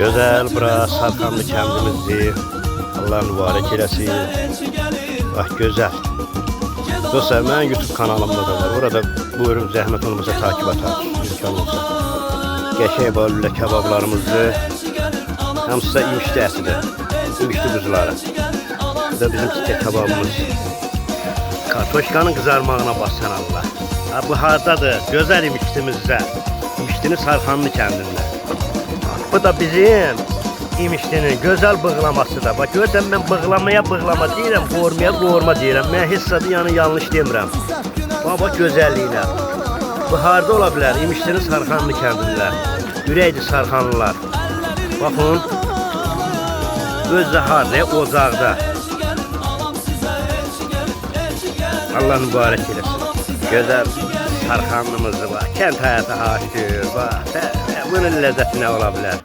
Güzel bura Sarkanlı kəndimizdir. Allah mübarək eləsin. Bak güzel. Dostlar, mənim YouTube kanalımda da var. Orada buyurun zəhmət olmasa takip atar. İmkan olsa. Qəşəng balülə kebablarımızdır. Hamısı da imişli ətidir. İmişli quzuları. Bu da bizim tikə kebabımız. Kartoşkanın kızarmağına bassan Allah. Ha, bu hardadır? Gözəl imişlimizdə. İmişlinin Sarkanlı kəndində. Bu da bizim İmişlinin gözəl bığlamasıdır. Bak görsən mən bığlama deyirəm, qoğurma deyirəm. Mən heç sadə yəni yanlış demirəm. Bak gözəlliyinə. Bu harda ola bilər? İmişlinin Sarkanlı kəndində. Ürəkdir Sarkanlılar. Baxın. Özü harda, ocaqda. Allah mübarək eləsin. Gözəl Sarkanlımızı var. Kənd həyatı haşır. Bunun ləzzəti nə ola bilər?